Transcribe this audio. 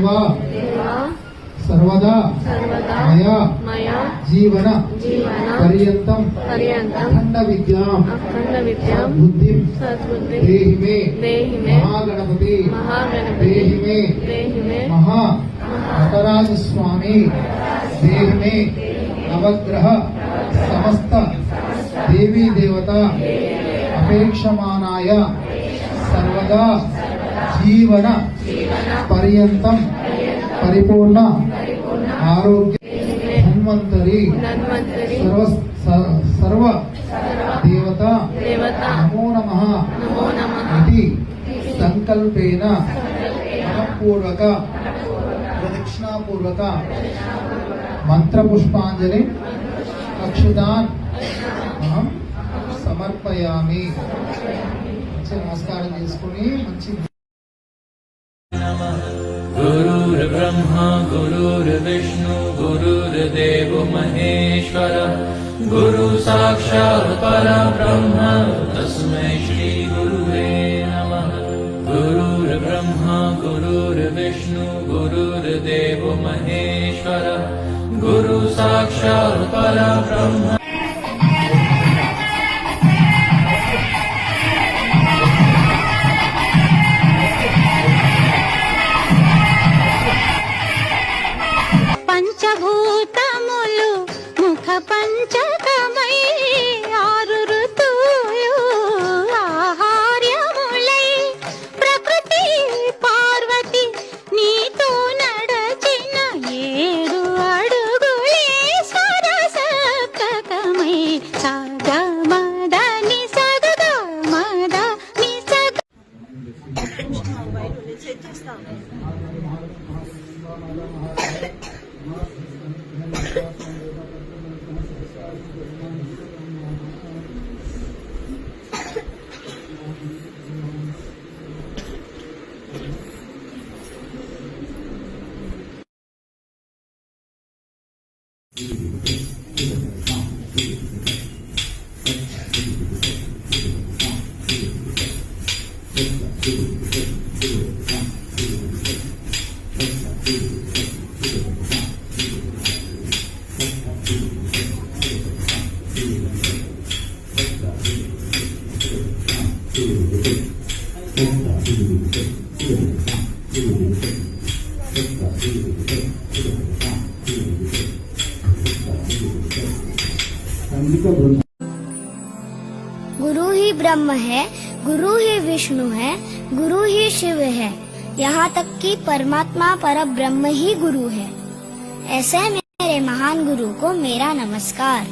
देवा सर्वदा मया जीवन पर्यन्तं अखंड विद्यां बुद्धिं देहि मे महागणपति देहि मे महा नटराज स्वामी देहि मे नवग्रह समस्त देवी देवता अपेक्षमानाय सर्वदा जीवन पर्यन्तं परिपूर्ण आरोग्य धन्वंतरी सर्व देवता नमो नमः इति संकल्पेन मनपूर्वक प्रदक्षिणापूर्वक मंत्रपुष्पांजलि अक्षुदान अहं समर्पयामि। नमस्कार చేసుకొని మంచి गुरुर्ब्रह्मा गुरुर्विष्णु गुरुर्देवो महेश्वर गुरु साक्षात् परब्रह्म तस्मै श्री गुरुवे नमः। गुरुर्ब्रह्मा गुरुर्विष्णु गुरुर्देवो महेश्वर गुरु साक्षात् परब्रह्म। పంచభూతములు ముఖ పంచకమై ఆరు ఋతువులు ఆహార్యములై ప్రకృతి పార్వతి నీతో నడచిన 7 అడుగులే సరసప్తకమై సగమదని సగమదని సగ गुरु ही ब्रह्म है, गुरु ही विष्णु है, गुरु ही शिव है, यहाँ तक कि परमात्मा पर ब्रह्म ही गुरु है। ऐसे मेरे महान गुरु को मेरा नमस्कार।